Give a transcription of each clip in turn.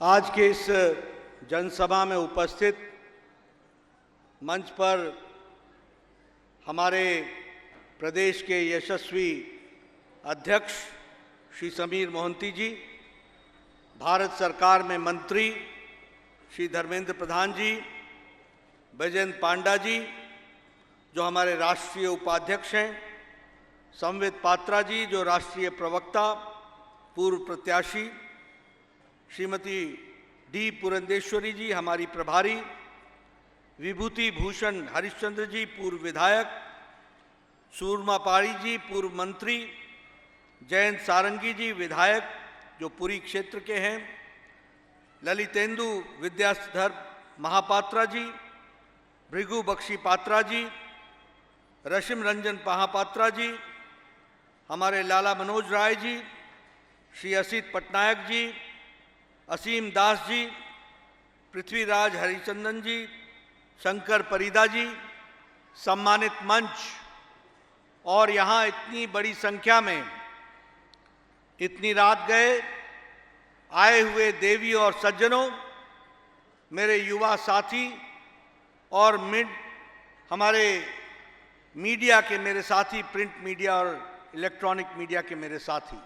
आज के इस जनसभा में उपस्थित मंच पर हमारे प्रदेश के यशस्वी अध्यक्ष श्री समीर मोहंती जी, भारत सरकार में मंत्री श्री धर्मेंद्र प्रधान जी, बैजयंत पांडा जी जो हमारे राष्ट्रीय उपाध्यक्ष हैं, संवित पात्रा जी जो राष्ट्रीय प्रवक्ता पूर्व प्रत्याशी, श्रीमती डी पुरंदेश्वरी जी हमारी प्रभारी, विभूति भूषण हरिश्चंद्र जी पूर्व विधायक, सूरमा पाड़ी जी पूर्व मंत्री, जयंत सारंगी जी विधायक जो पुरी क्षेत्र के हैं, ललितेंदु विद्याधर महापात्रा जी, भृगु बख्शी पात्रा जी, रशिम रंजन महापात्रा जी, हमारे लाला मनोज राय जी, श्री असित पटनायक जी, असीम दास जी, पृथ्वीराज हरिचंदन जी, शंकर परिदा जी, सम्मानित मंच और यहाँ इतनी बड़ी संख्या में इतनी रात गए आए हुए देवी और सज्जनों, मेरे युवा साथी और हमारे मीडिया के मेरे साथी, प्रिंट मीडिया और इलेक्ट्रॉनिक मीडिया के मेरे साथी,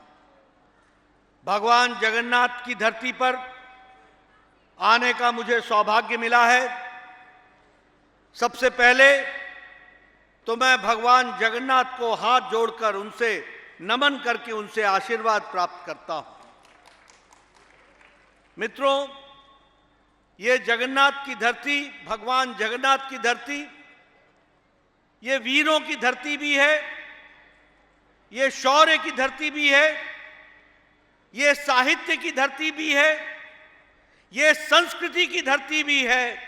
भगवान जगन्नाथ की धरती पर आने का मुझे सौभाग्य मिला है। सबसे पहले तो मैं भगवान जगन्नाथ को हाथ जोड़कर उनसे नमन करके उनसे आशीर्वाद प्राप्त करता हूं। मित्रों, ये जगन्नाथ की धरती, भगवान जगन्नाथ की धरती, ये वीरों की धरती भी है, ये शौर्य की धरती भी है, ये साहित्य की धरती भी है, ये संस्कृति की धरती भी है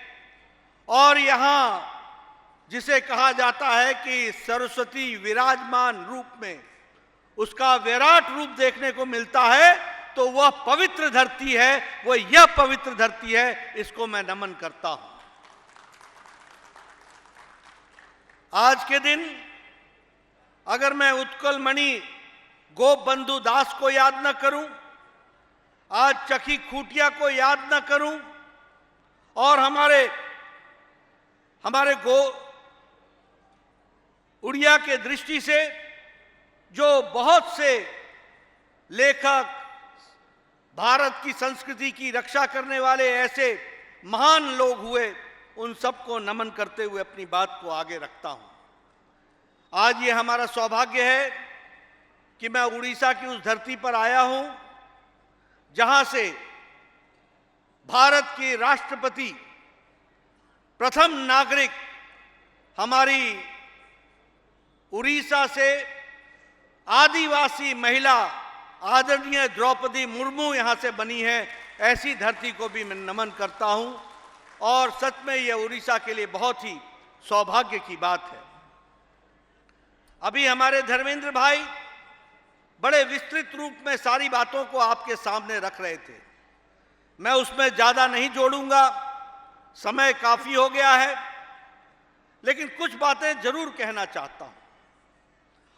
और यहां जिसे कहा जाता है कि सरस्वती विराजमान रूप में उसका विराट रूप देखने को मिलता है, तो वह पवित्र धरती है, वह यह पवित्र धरती है, इसको मैं नमन करता हूं। आज के दिन अगर मैं उत्कल मणि गोप बंधु दास को याद न करूं, आज चकी खूटिया को याद न करूं और हमारे उड़िया के दृष्टि से जो बहुत से लेखक, भारत की संस्कृति की रक्षा करने वाले ऐसे महान लोग हुए, उन सबको नमन करते हुए अपनी बात को आगे रखता हूं। आज ये हमारा सौभाग्य है कि मैं उड़ीसा की उस धरती पर आया हूं जहां से भारत के राष्ट्रपति, प्रथम नागरिक हमारी उड़ीसा से आदिवासी महिला आदरणीय द्रौपदी मुर्मू यहां से बनी है। ऐसी धरती को भी मैं नमन करता हूं और सच में यह उड़ीसा के लिए बहुत ही सौभाग्य की बात है। अभी हमारे धर्मेंद्र भाई बड़े विस्तृत रूप में सारी बातों को आपके सामने रख रहे थे, मैं उसमें ज्यादा नहीं जोड़ूंगा, समय काफी हो गया है, लेकिन कुछ बातें जरूर कहना चाहता हूं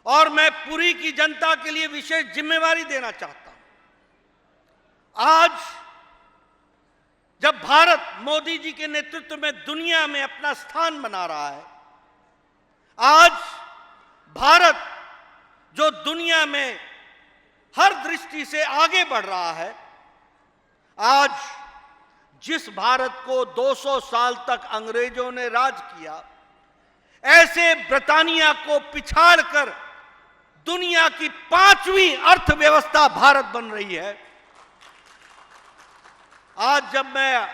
और मैं पुरी की जनता के लिए विशेष जिम्मेवारी देना चाहता हूं। आज जब भारत मोदी जी के नेतृत्व में दुनिया में अपना स्थान बना रहा है, आज भारत जो दुनिया में हर दृष्टि से आगे बढ़ रहा है, आज जिस भारत को 200 साल तक अंग्रेजों ने राज किया, ऐसे ब्रिटानिया को पिछाड़कर दुनिया की 5वीं अर्थव्यवस्था भारत बन रही है। आज जब मैं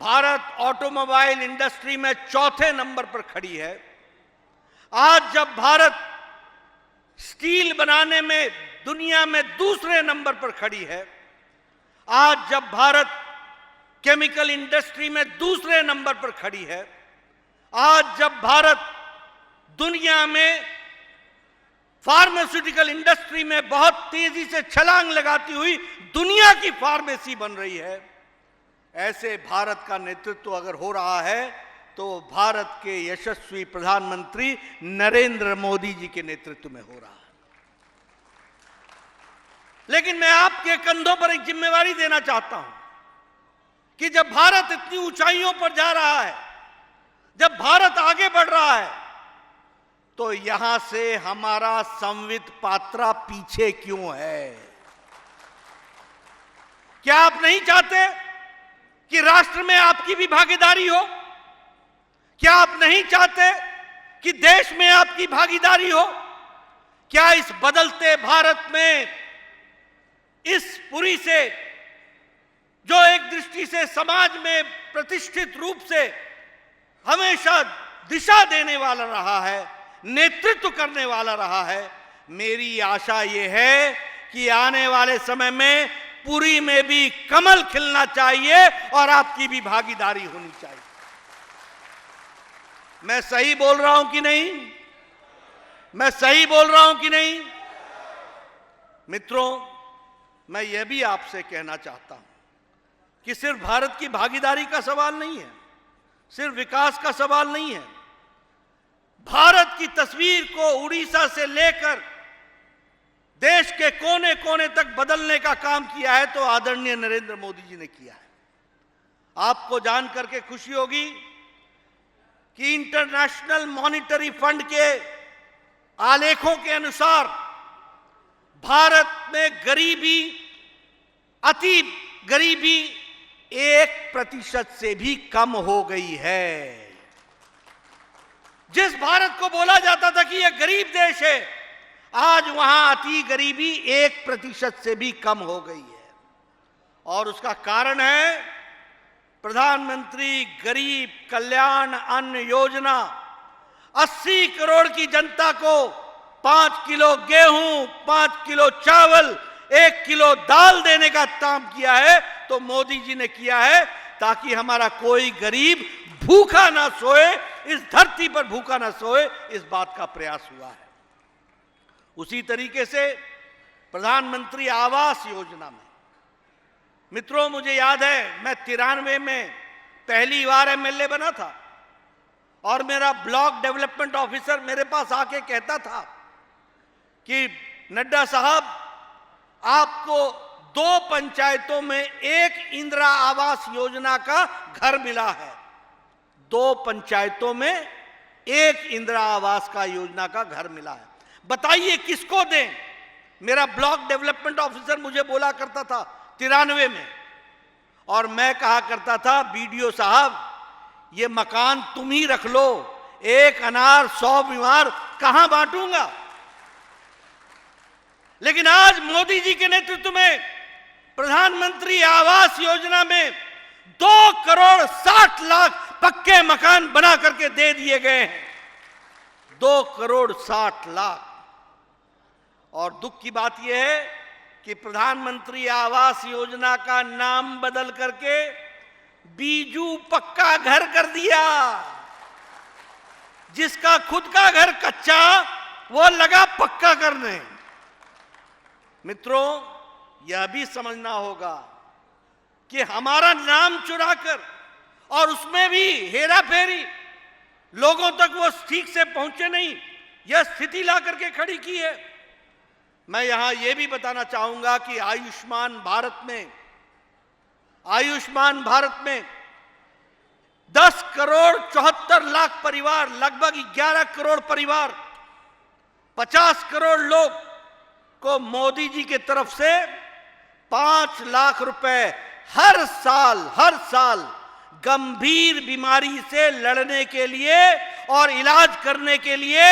भारत ऑटोमोबाइल इंडस्ट्री में 4थे नंबर पर खड़ी है, आज जब भारत स्टील बनाने में दुनिया में 2रे नंबर पर खड़ी है, आज जब भारत केमिकल इंडस्ट्री में 2रे नंबर पर खड़ी है, आज जब भारत दुनिया में फार्मास्यूटिकल इंडस्ट्री में बहुत तेजी से छलांग लगाती हुई दुनिया की फार्मेसी बन रही है, ऐसे भारत का नेतृत्व अगर हो रहा है तो भारत के यशस्वी प्रधानमंत्री नरेंद्र मोदी जी के नेतृत्व में हो रहा है। लेकिन मैं आपके कंधों पर एक जिम्मेवारी देना चाहता हूं कि जब भारत इतनी ऊंचाइयों पर जा रहा है, जब भारत आगे बढ़ रहा है, तो यहां से हमारा संवित पात्रा पीछे क्यों है? क्या आप नहीं चाहते कि राष्ट्र में आपकी भी भागीदारी हो? क्या आप नहीं चाहते कि देश में आपकी भागीदारी हो? क्या इस बदलते भारत में इस पुरी से, जो एक दृष्टि से समाज में प्रतिष्ठित रूप से हमेशा दिशा देने वाला रहा है, नेतृत्व करने वाला रहा है, मेरी आशा यह है कि आने वाले समय में पुरी में भी कमल खिलना चाहिए और आपकी भी भागीदारी होनी चाहिए। मैं सही बोल रहा हूं कि नहीं? मैं सही बोल रहा हूं कि नहीं? मित्रों, मैं यह भी आपसे कहना चाहता हूं कि सिर्फ भारत की भागीदारी का सवाल नहीं है, सिर्फ विकास का सवाल नहीं है। भारत की तस्वीर को उड़ीसा से लेकर देश के कोने कोने तक बदलने का काम किया है तो आदरणीय नरेंद्र मोदी जी ने किया है। आपको जान करके खुशी होगी कि इंटरनेशनल मॉनिटरी फंड के आलेखों के अनुसार भारत में गरीबी, अति गरीबी 1% से भी कम हो गई है। जिस भारत को बोला जाता था कि यह गरीब देश है, आज वहां अति गरीबी 1% से भी कम हो गई है। और उसका कारण है प्रधानमंत्री गरीब कल्याण अन्न योजना। 80 करोड़ की जनता को 5 किलो गेहूं, 5 किलो चावल, 1 किलो दाल देने का काम किया है तो मोदी जी ने किया है ताकि हमारा कोई गरीब भूखा ना सोए, इस धरती पर भूखा ना सोए, इस बात का प्रयास हुआ है। उसी तरीके से प्रधानमंत्री आवास योजना में, मित्रों मुझे याद है मैं 93 में पहली बार एमएलए बना था और मेरा ब्लॉक डेवलपमेंट ऑफिसर मेरे पास आके कहता था कि नड्डा साहब, आपको 2 पंचायतों में 1 इंदिरा आवास योजना का घर मिला है। 2 पंचायतों में 1 इंदिरा आवास का योजना का घर मिला है। बताइए किसको दें? मेरा ब्लॉक डेवलपमेंट ऑफिसर मुझे बोला करता था 93 में, और मैं कहा करता था बीडीओ साहब, ये मकान तुम ही रख लो, 1 अनार 100 बीमार कहां बांटूंगा। लेकिन आज मोदी जी के नेतृत्व में प्रधानमंत्री आवास योजना में 2 करोड़ 60 लाख पक्के मकान बना करके दे दिए गए हैं। 2 करोड़ 60 लाख। और दुख की बात यह है कि प्रधानमंत्री आवास योजना का नाम बदल करके बीजू पक्का घर कर दिया। जिसका खुद का घर कच्चा वो लगा पक्का करने। मित्रों, यह भी समझना होगा कि हमारा नाम चुराकर और उसमें भी हेरा फेरी, लोगों तक वो ठीक से पहुंचे नहीं, यह स्थिति ला करके खड़ी की है। मैं यहां यह भी बताना चाहूंगा कि आयुष्मान भारत में 10 करोड़ 74 लाख परिवार, लगभग 11 करोड़ परिवार, 50 करोड़ लोग को मोदी जी की तरफ से 5 लाख रुपए हर साल गंभीर बीमारी से लड़ने के लिए और इलाज करने के लिए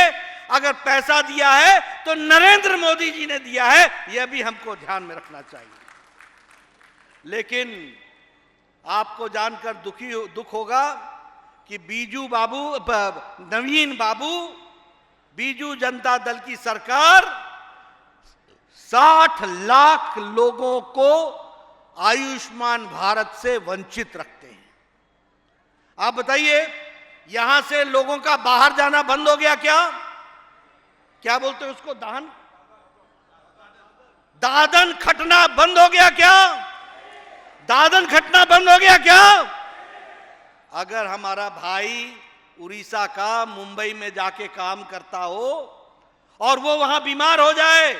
अगर पैसा दिया है तो नरेंद्र मोदी जी ने दिया है। यह भी हमको ध्यान में रखना चाहिए। लेकिन आपको जानकर दुख होगा कि नवीन बाबू, बीजू जनता दल की सरकार 60 लाख लोगों को आयुष्मान भारत से वंचित रखते हैं। आप बताइए, यहां से लोगों का बाहर जाना बंद हो गया क्या बोलते हैं उसको, दादन खटना बंद हो गया क्या? दादन खटना बंद हो गया क्या? अगर हमारा भाई उड़ीसा का मुंबई में जाके काम करता हो और वो वहां बीमार हो जाए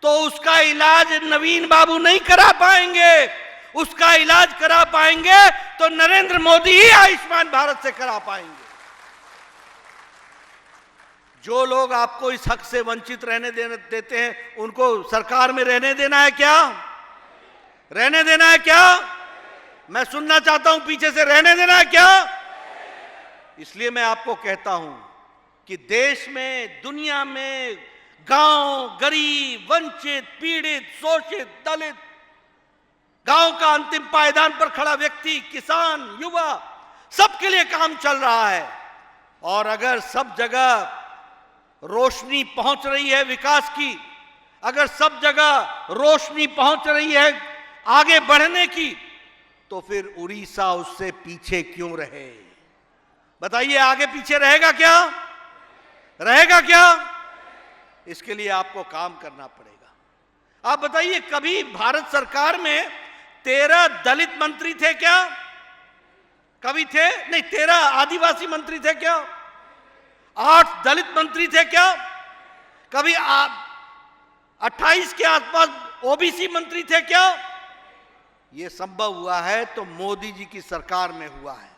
तो उसका इलाज नवीन बाबू नहीं करा पाएंगे, उसका इलाज करा पाएंगे तो नरेंद्र मोदी ही आयुष्मान भारत से करा पाएंगे। जो लोग आपको इस हक से वंचित रहने देते हैं, उनको सरकार में रहने देना है क्या? रहने देना है क्या? मैं सुनना चाहता हूं पीछे से, रहने देना है क्या? इसलिए मैं आपको कहता हूं कि देश में, दुनिया में गांव, गरीब, वंचित, पीड़ित, शोषित, दलित, गांव का अंतिम पायदान पर खड़ा व्यक्ति, किसान, युवा, सबके लिए काम चल रहा है। और अगर सब जगह रोशनी पहुंच रही है विकास की, अगर सब जगह रोशनी पहुंच रही है आगे बढ़ने की, तो फिर उड़ीसा उससे पीछे क्यों रहे? बताइए, आगे पीछे रहेगा क्या? रहेगा क्या? इसके लिए आपको काम करना पड़ेगा। आप बताइए, कभी भारत सरकार में 13 दलित मंत्री थे क्या? कभी थे? नहीं। 13 आदिवासी मंत्री थे क्या? 8 दलित मंत्री थे क्या? कभी 28 के आसपास ओबीसी मंत्री थे क्या? यह संभव हुआ है तो मोदी जी की सरकार में हुआ है।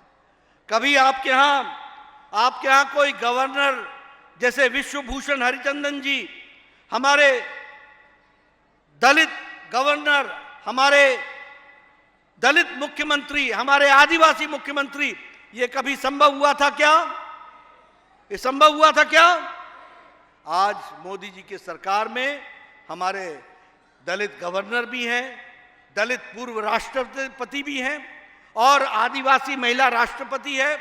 कभी आपके यहां कोई गवर्नर जैसे विश्वभूषण हरिचंदन जी, हमारे दलित गवर्नर, हमारे दलित मुख्यमंत्री, हमारे आदिवासी मुख्यमंत्री, ये कभी संभव हुआ था क्या? ये संभव हुआ था क्या? आज मोदी जी की सरकार में हमारे दलित गवर्नर भी हैं, दलित पूर्व राष्ट्रपति भी हैं और आदिवासी महिला राष्ट्रपति है,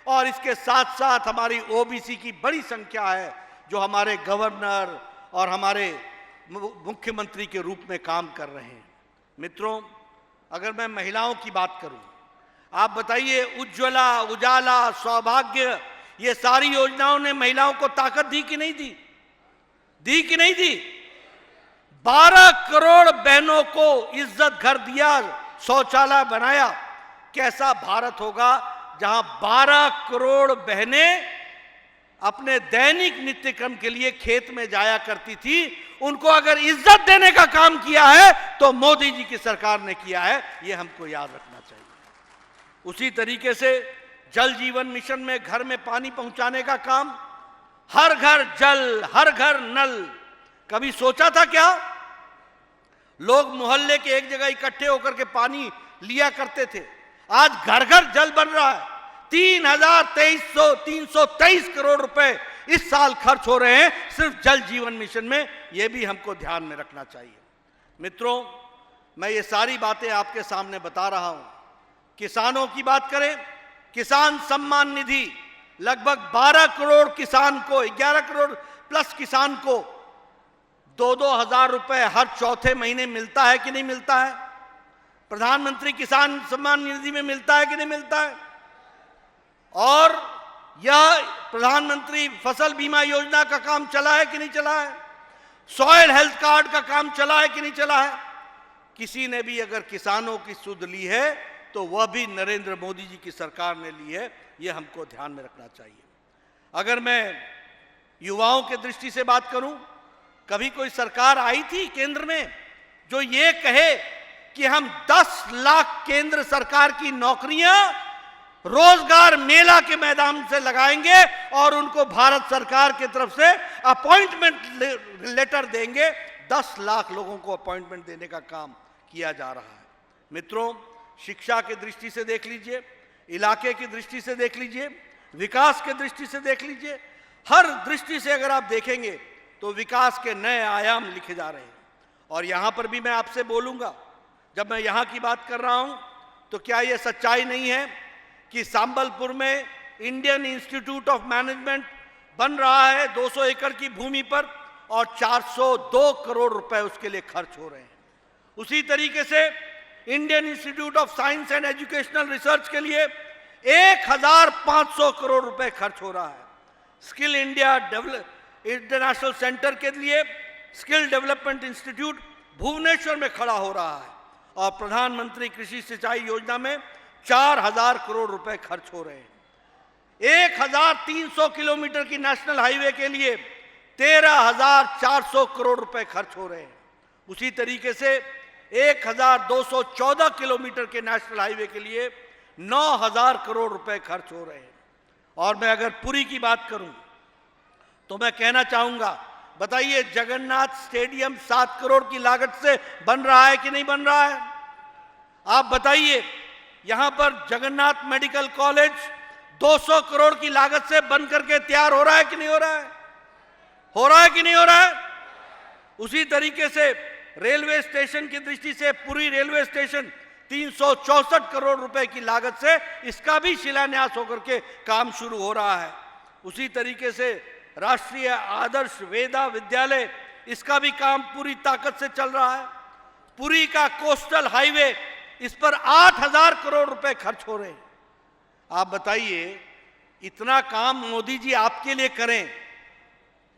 और इसके साथ साथ हमारी ओबीसी की बड़ी संख्या है जो हमारे गवर्नर और हमारे मुख्यमंत्री के रूप में काम कर रहे हैं। मित्रों, अगर मैं महिलाओं की बात करूं, आप बताइए, उज्ज्वला, उजाला, सौभाग्य, ये सारी योजनाओं ने महिलाओं को ताकत दी कि नहीं दी? दी कि नहीं दी? 12 करोड़ बहनों को इज्जत घर दिया, शौचालय बनाया। कैसा भारत होगा जहां 12 करोड़ बहनें अपने दैनिक नित्य कर्म के लिए खेत में जाया करती थी। उनको अगर इज्जत देने का काम किया है तो मोदी जी की सरकार ने किया है, यह हमको याद रखना चाहिए। उसी तरीके से जल जीवन मिशन में घर में पानी पहुंचाने का काम, हर घर जल, हर घर नल, कभी सोचा था क्या? लोग मोहल्ले के एक जगह इकट्ठे होकर के पानी लिया करते थे। आज घर घर जल बन रहा है। 323 करोड़ रुपए इस साल खर्च हो रहे हैं सिर्फ जल जीवन मिशन में। यह भी हमको ध्यान में रखना चाहिए। मित्रों, मैं ये सारी बातें आपके सामने बता रहा हूं। किसानों की बात करें, किसान सम्मान निधि लगभग 12 करोड़ किसान को, 11 करोड़ प्लस किसान को 2-2 हजार रुपए हर चौथे महीने मिलता है कि नहीं मिलता है? प्रधानमंत्री किसान सम्मान निधि में मिलता है कि नहीं मिलता है? और यह प्रधानमंत्री फसल बीमा योजना का काम चला है कि नहीं चला है? सॉइल हेल्थ कार्ड का काम चला है कि नहीं चला है? किसी ने भी अगर किसानों की सुध ली है तो वह भी नरेंद्र मोदी जी की सरकार ने ली है। यह हमको ध्यान में रखना चाहिए। अगर मैं युवाओं के दृष्टि से बात करूं, कभी कोई सरकार आई थी केंद्र में जो ये कहे कि हम 10 लाख केंद्र सरकार की नौकरियां रोजगार मेला के मैदान से लगाएंगे और उनको भारत सरकार की तरफ से अपॉइंटमेंट लेटर देंगे? 10 लाख लोगों को अपॉइंटमेंट देने का काम किया जा रहा है। मित्रों, शिक्षा की दृष्टि से देख लीजिए, इलाके की दृष्टि से देख लीजिए, विकास की दृष्टि से देख लीजिए, हर दृष्टि से अगर आप देखेंगे तो विकास के नए आयाम लिखे जा रहे हैं। और यहां पर भी मैं आपसे बोलूंगा, जब मैं यहां की बात कर रहा हूं तो क्या यह सच्चाई नहीं है कि संबलपुर में इंडियन इंस्टीट्यूट ऑफ मैनेजमेंट बन रहा है 200 एकड़ की भूमि पर और 402 करोड़ रुपए उसके लिए खर्च हो रहे हैं। उसी तरीके से Indian institute of science and educational research के लिए 1500 करोड़ रुपए खर्च हो रहा है। स्किल इंडिया इंटरनेशनल सेंटर के लिए स्किल डेवलपमेंट इंस्टीट्यूट भुवनेश्वर में खड़ा हो रहा है और प्रधानमंत्री कृषि सिंचाई योजना में 4000 करोड़ रुपए खर्च हो रहे हैं। 1300 किलोमीटर की नेशनल हाईवे के लिए 13400 करोड़ रुपए खर्च हो रहे हैं। उसी तरीके से 1214 किलोमीटर के नेशनल हाईवे के लिए 9000 करोड़ रुपए खर्च हो रहे हैं। और मैं अगर पुरी की बात करूं तो मैं कहना चाहूंगा, बताइए जगन्नाथ स्टेडियम 7 करोड़ की लागत से बन रहा है कि नहीं बन रहा है? आप बताइए, यहां पर जगन्नाथ मेडिकल कॉलेज 200 करोड़ की लागत से बन करके तैयार हो रहा है कि नहीं हो रहा है? हो रहा है कि नहीं हो रहा है? उसी तरीके से रेलवे स्टेशन की दृष्टि से पुरी रेलवे स्टेशन 364 करोड़ रुपए की लागत से इसका भी शिलान्यास होकर के काम शुरू हो रहा है। उसी तरीके से राष्ट्रीय आदर्श वेदा विद्यालय, इसका भी काम पूरी ताकत से चल रहा है। पुरी का कोस्टल हाईवे, इस पर 8000 करोड़ रुपए खर्च हो रहे हैं। आप बताइए, इतना काम मोदी जी आपके लिए करें,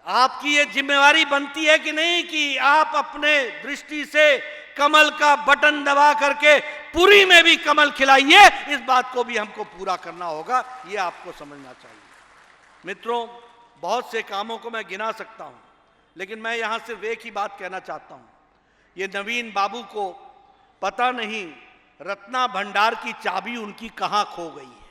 आपकी ये जिम्मेवारी बनती है कि नहीं कि आप अपने दृष्टि से कमल का बटन दबा करके पुरी में भी कमल खिलाइए? इस बात को भी हमको पूरा करना होगा, ये आपको समझना चाहिए। मित्रों, बहुत से कामों को मैं गिना सकता हूं, लेकिन मैं यहां सिर्फ एक ही बात कहना चाहता हूं। ये नवीन बाबू को पता नहीं रत्ना भंडार की चाबी उनकी कहां खो गई है,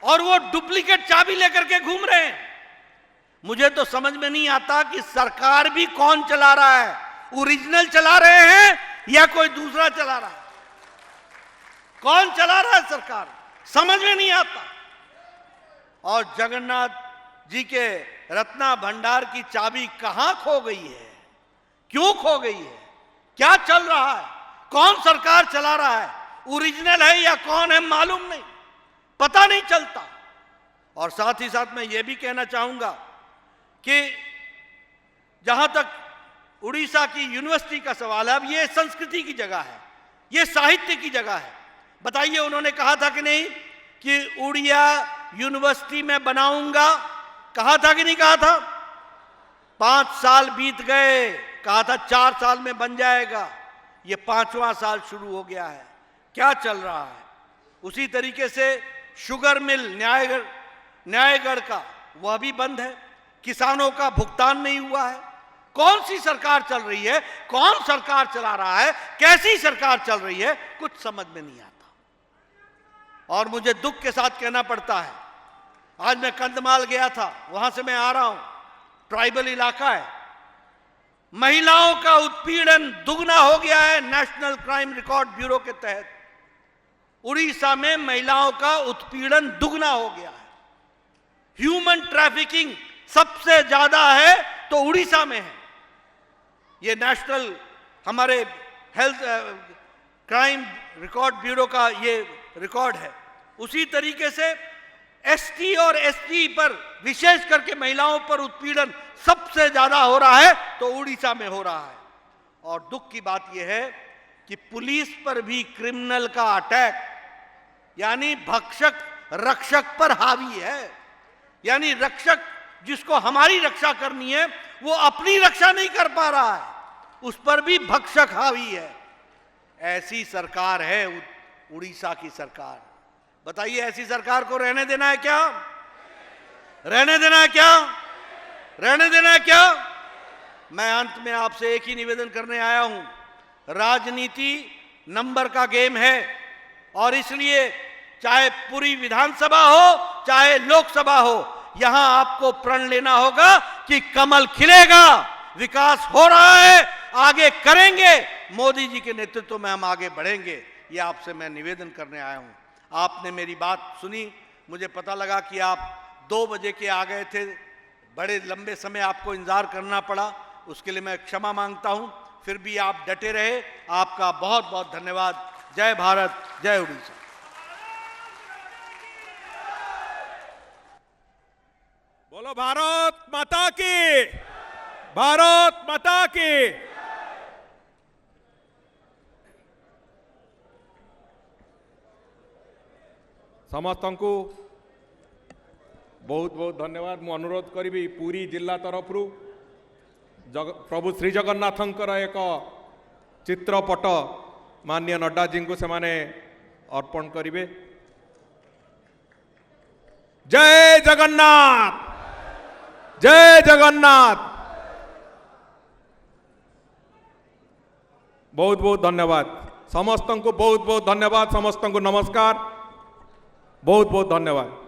और वो डुप्लीकेट चाबी लेकर के घूम रहे हैं। मुझे तो समझ में नहीं आता कि सरकार भी कौन चला रहा है, ओरिजिनल चला रहे हैं या कोई दूसरा चला रहा है? कौन चला रहा है सरकार, समझ में नहीं आता। और जगन्नाथ जी के रत्ना भंडार की चाबी कहां खो गई है, क्यों खो गई है, क्या चल रहा है, कौन सरकार चला रहा है, ओरिजिनल है या कौन है मालूम नहीं, पता नहीं चलता। और साथ ही साथ मैं यह भी कहना चाहूंगा कि जहां तक उड़ीसा की यूनिवर्सिटी का सवाल है, अब ये संस्कृति की जगह है, ये साहित्य की जगह है। बताइए, उन्होंने कहा था कि नहीं कि उड़िया यूनिवर्सिटी में बनाऊंगा? कहा था कि नहीं कहा था? 5 साल बीत गए, कहा था 4 साल में बन जाएगा, ये 5वां साल शुरू हो गया है, क्या चल रहा है? उसी तरीके से शुगर मिल न्यायगढ़ का, वह भी बंद है, किसानों का भुगतान नहीं हुआ है। कौन सी सरकार चल रही है, कौन सरकार चला रहा है, कैसी सरकार चल रही है, कुछ समझ में नहीं आता। और मुझे दुख के साथ कहना पड़ता है, आज मैं कंधमाल गया था, वहां से मैं आ रहा हूं, ट्राइबल इलाका है, महिलाओं का उत्पीड़न दुगना हो गया है। नेशनल क्राइम रिकॉर्ड ब्यूरो के तहत उड़ीसा में महिलाओं का उत्पीड़न दुगना हो गया है। ह्यूमन ट्रैफिकिंग सबसे ज्यादा है तो उड़ीसा में है। ये नेशनल हमारे हेल्थ क्राइम रिकॉर्ड ब्यूरो का ये रिकॉर्ड है। उसी तरीके से एसटी और एसटी पर, विशेष करके महिलाओं पर उत्पीड़न सबसे ज्यादा हो रहा है तो उड़ीसा में हो रहा है। और दुख की बात यह है कि पुलिस पर भी क्रिमिनल का अटैक, यानी भक्षक रक्षक पर हावी है। यानी रक्षक जिसको हमारी रक्षा करनी है, वो अपनी रक्षा नहीं कर पा रहा है, उस पर भी भक्षक हावी है। ऐसी सरकार है उड़ीसा की सरकार। बताइए, ऐसी सरकार को रहने देना है क्या? रहने देना है क्या? रहने देना है क्या? मैं अंत में आपसे एक ही निवेदन करने आया हूं, राजनीति नंबर का गेम है, और इसलिए चाहे पूरी विधानसभा हो चाहे लोकसभा हो, यहां आपको प्रण लेना होगा कि कमल खिलेगा, विकास हो रहा है, आगे करेंगे, मोदी जी के नेतृत्व में हम आगे बढ़ेंगे। ये आपसे मैं निवेदन करने आया हूं। आपने मेरी बात सुनी, मुझे पता लगा कि आप 2 बजे के आ गए थे, बड़े लंबे समय आपको इंतजार करना पड़ा, उसके लिए मैं क्षमा मांगता हूं। फिर भी आप डटे रहे, आपका बहुत बहुत धन्यवाद। जय भारत, जय उड़ीसा। बोलो भारत माता की, भारत माता की। समस्त को बहुत बहुत धन्यवाद। मु अनुरोध करी पुरी जिला तरफ प्रभु श्री जगन्नाथंकर एक चित्रपट माननीय नड्डा जी को से माने अर्पण करिवे। जय जगन्नाथ, जय जगन्नाथ। बहुत बहुत धन्यवाद समस्त को बहुत बहुत धन्यवाद समस्त को नमस्कार बहुत बहुत धन्यवाद।